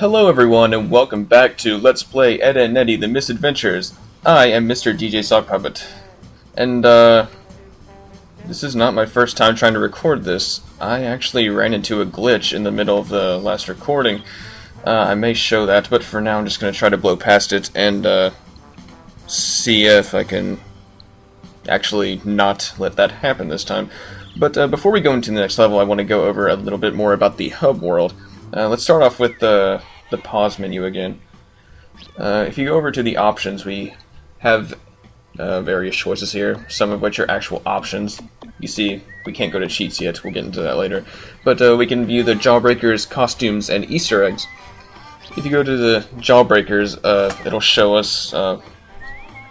Hello everyone and welcome back to Let's Play Ed and Eddy, the Mis-Edventures. I am Mr. DJ Sock Puppet. And this is not my first time trying to record this. I actually ran into a glitch in the middle of the last recording. I may show that, but for now I'm just going to try to blow past it and see if I can actually not let that happen this time. But before we go into the next level, I want to go over a little bit more about the hub world. Let's start off with the pause menu again. If you go over to the options, we have various choices here, some of which are actual options. You see, we can't go to cheats yet, we'll get into that later. But we can view the Jawbreakers, costumes, and Easter eggs. If you go to the Jawbreakers, it'll show us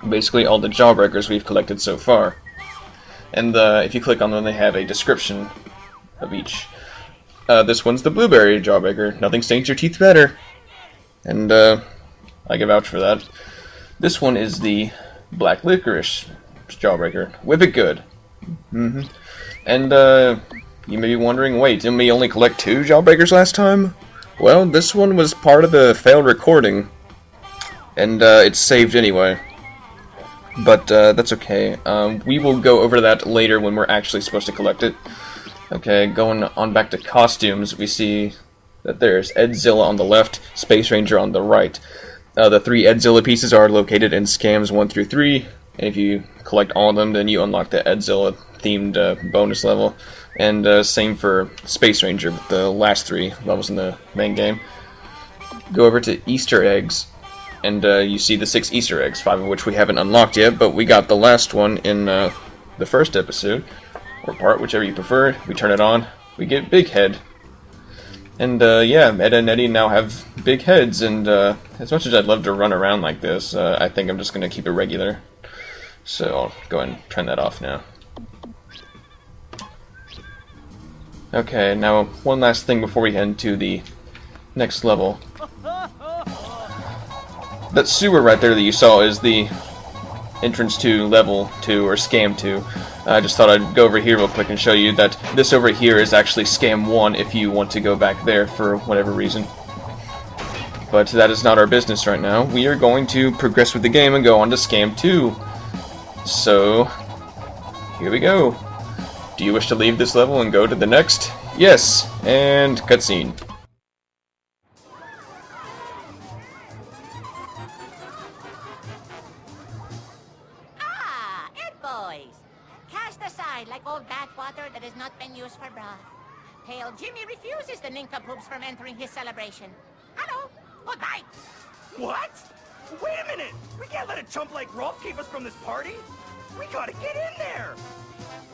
basically all the Jawbreakers we've collected so far. And if you click on them, they have a description of each. This one's the Blueberry Jawbreaker. Nothing stains your teeth better. And I can vouch for that. This one is the Black Licorice Jawbreaker. Whip it good. And you may be wondering, wait, didn't we only collect 2 Jawbreakers last time? Well, this one was part of the failed recording. And it's saved anyway. But that's okay. We will go over that later when we're actually supposed to collect it. Okay, going on back to costumes, we see that there's Edzilla on the left, Space Ranger on the right. The 3 Edzilla pieces are located in scams 1 through 3, and if you collect all of them, then you unlock the Edzilla themed bonus level. And same for Space Ranger, with the last 3 levels in the main game. Go over to Easter eggs, and you see the 6 Easter eggs, 5 of which we haven't unlocked yet, but we got the last one in the first episode. Or part, whichever you prefer. We turn it on, we get Big Head. And yeah, Ed and Eddy now have big heads, and as much as I'd love to run around like this, I think I'm just going to keep it regular. So I'll go ahead and turn that off now. Okay, now one last thing before we head into the next level. That sewer right there that you saw is the entrance to level 2, or scam 2. I just thought I'd go over here real quick and show you that this over here is actually scam 1 if you want to go back there for whatever reason. But that is not our business right now. We are going to progress with the game and go on to scam 2. So, here we go. Do you wish to leave this level and go to the next? Yes, and cutscene. Like old bathwater that has not been used for broth. Pale Jimmy refuses the nincompoops from entering his celebration. Hello, goodbye. What? Wait a minute! We can't let a chump like Rolf keep us from this party! We gotta get in there!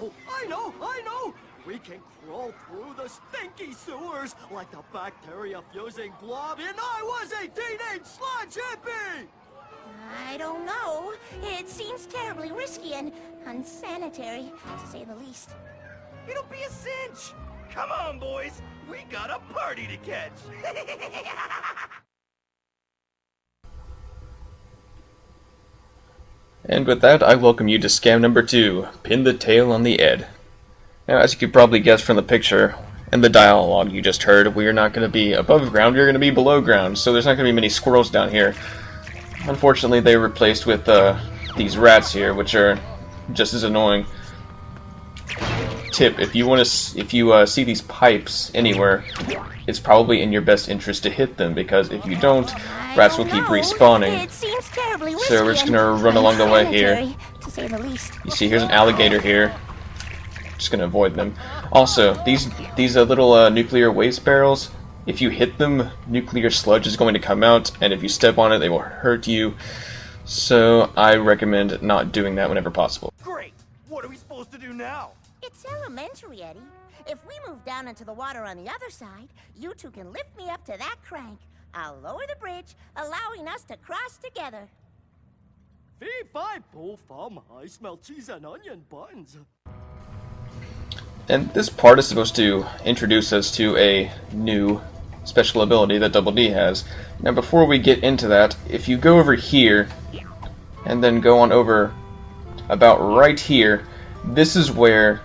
Oh, I know! We can crawl through the stinky sewers like the bacteria-fusing blob in I Was a Teenage Sludge Hippie! I don't know. It seems terribly risky and unsanitary, to say the least. It'll be a cinch! Come on, boys! We got a party to catch! And with that, I welcome you to scam number 2, Pin the Tail on the Ed. Now, as you could probably guess from the picture and the dialogue you just heard, we are not going to be above ground, we are going to be below ground, so there's not going to be many squirrels down here. Unfortunately, they were replaced with these rats here, which are just as annoying. Tip: if you see these pipes anywhere, it's probably in your best interest to hit them, because if you don't, rats will keep respawning. It seems terribly risky, so we're just gonna run along the way here. To say the least. You see, here's an alligator here. Just gonna avoid them. Also, these little nuclear waste barrels. If you hit them, nuclear sludge is going to come out, and if you step on it, they will hurt you. So I recommend not doing that whenever possible. Great! What are we supposed to do now? It's elementary, Eddy. If we move down into the water on the other side, you two can lift me up to that crank. I'll lower the bridge, allowing us to cross together. Fee, fi, po, fum, I smell cheese and onion buns. And this part is supposed to introduce us to a new special ability that Double D has. Now before we get into that, if you go over here, and then go on over about right here, this is where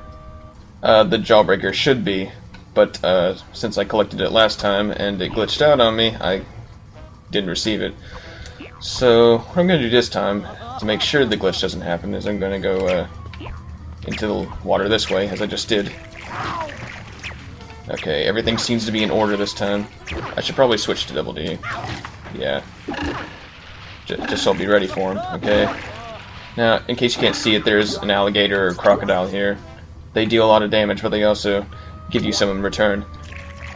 the Jawbreaker should be. But since I collected it last time and it glitched out on me, I didn't receive it. So what I'm going to do this time, to make sure the glitch doesn't happen, is I'm going to go into the water this way, as I just did. Okay, everything seems to be in order this time. I should probably switch to Double D. Yeah. Just so I'll be ready for him, okay? Now, in case you can't see it, there's an alligator or crocodile here. They deal a lot of damage, but they also give you some in return.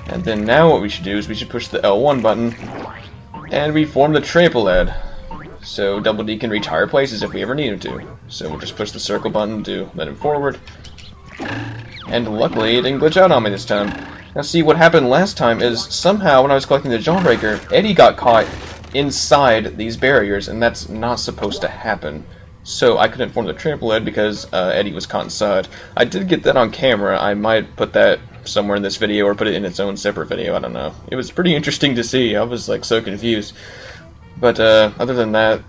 And then now what we should do is we should push the L1 button, and we form the trampoline. So Double D can reach higher places if we ever need him to. So we'll just push the circle button to let him forward. And luckily it didn't glitch out on me this time. Now see, what happened last time is somehow when I was collecting the Jawbreaker, Eddy got caught inside these barriers, and that's not supposed to happen. So I couldn't form the trampoline because Eddy was caught inside. I did get that on camera. I might put that somewhere in this video or put it in its own separate video. I don't know. It was pretty interesting to see. I was like so confused. But other than that,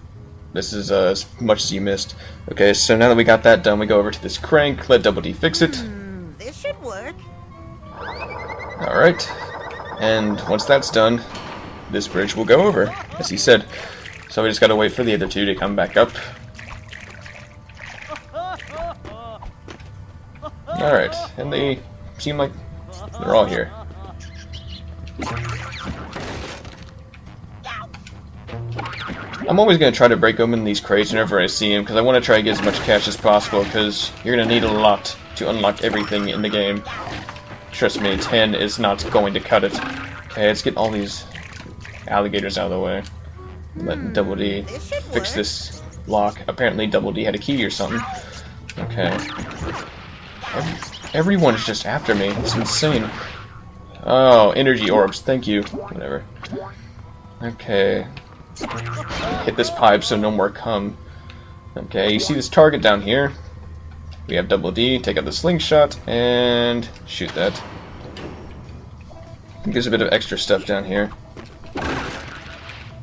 this is as much as you missed. Okay, so now that we got that done, we go over to this crank, let Double D fix it. This should work. Alright, and once that's done, this bridge will go over, as he said. So we just gotta wait for the other two to come back up. Alright, and they seem like they're all here. I'm always going to try to break open these crates whenever I see them, because I want to try to get as much cash as possible, because you're going to need a lot to unlock everything in the game. Trust me, 10 is not going to cut it. Okay, let's get all these alligators out of the way. Let Double D fix this lock. Apparently Double D had a key or something. Okay. Everyone's just after me. It's insane. Oh, energy orbs. Thank you. Whatever. Okay. Hit this pipe so no more come. Okay, you see this target down here? We have Double D. Take out the slingshot and shoot that. There's a bit of extra stuff down here.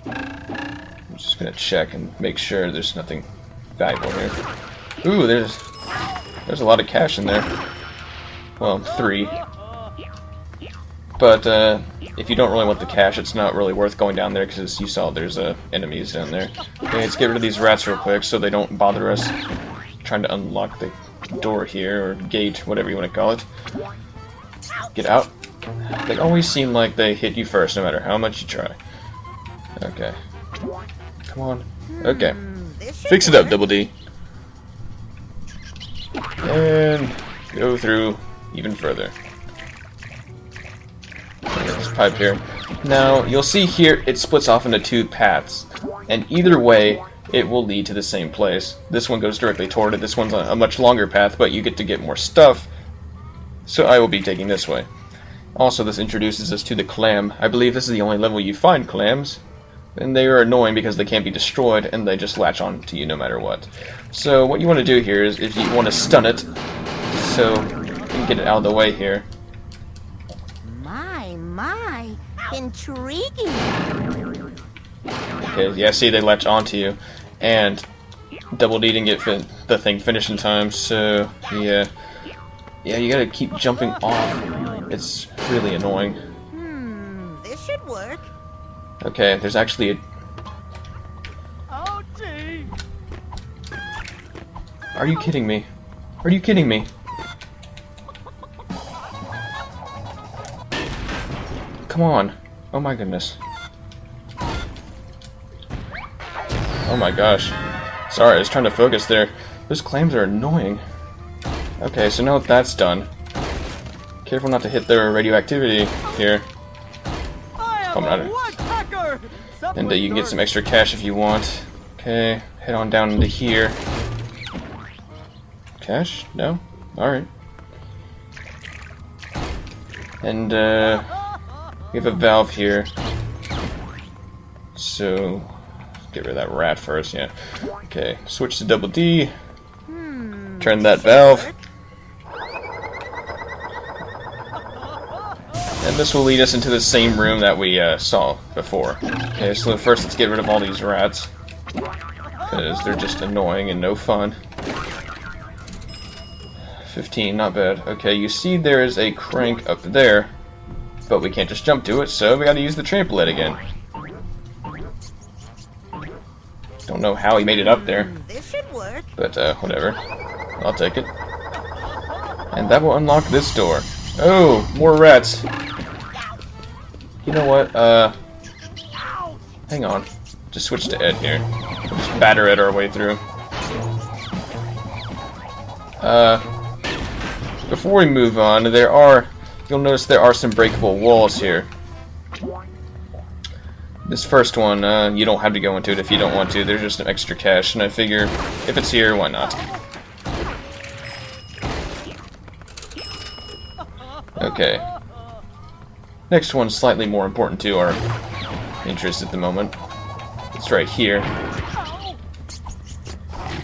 I'm just gonna check and make sure there's nothing valuable here. Ooh, there's a lot of cash in there. Well, 3. But if you don't really want the cash, it's not really worth going down there, because you saw there's enemies down there. Okay, let's get rid of these rats real quick so they don't bother us trying to unlock the door here, or gate, whatever you want to call it. Get out. They always seem like they hit you first, no matter how much you try. Okay. Come on. Okay. Fix it up, Double D. And go through even further. This pipe here. Now, you'll see here it splits off into 2 paths, and either way it will lead to the same place. This one goes directly toward it, this one's a much longer path, but you get to get more stuff, so I will be taking this way. Also, this introduces us to the clam. I believe this is the only level you find clams, and they are annoying because they can't be destroyed, and they just latch on to you no matter what. So what you want to do here is, if you want to stun it, so you can get it out of the way here. My, intriguing. Okay, yeah, see, they latch onto you, and Double D didn't get the thing finished in time, so yeah, you gotta keep jumping off. It's really annoying. This should work. Okay, there's actually a... Oh, gee. Are you kidding me? Are you kidding me? Come on. Oh my goodness. Oh my gosh. Sorry, I was trying to focus there. Those clams are annoying. Okay, so now that that's done, careful not to hit their radioactivity here. And you can get some extra cash if you want. Okay, head on down into here. Cash? No? Alright. And we have a valve here. So get rid of that rat first, yeah. Okay, switch to Double D. Turn that valve. And this will lead us into the same room that we saw before. Okay, so first let's get rid of all these rats, because they're just annoying and no fun. 15, not bad. Okay, you see there is a crank up there, but we can't just jump to it, so we gotta use the trampoline again. Don't know how he made it up there, This should work. but whatever. I'll take it. And that will unlock this door. Oh, more rats. You know what? Hang on. Just switch to Ed here. We'll just batter Ed our way through. Before we move on, you'll notice there are some breakable walls here. This first one, you don't have to go into it if you don't want to. There's just an extra cache, and I figure if it's here, why not? Okay. Next one's slightly more important to our interest at the moment. It's right here.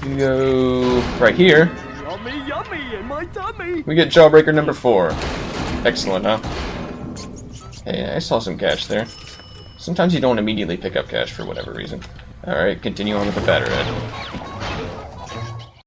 You go right here. Yummy, yummy in my tummy. We get Jawbreaker number 4. Excellent, huh? Hey, I saw some cache there. Sometimes you don't immediately pick up cache for whatever reason. Alright, continue on with the batter Ed.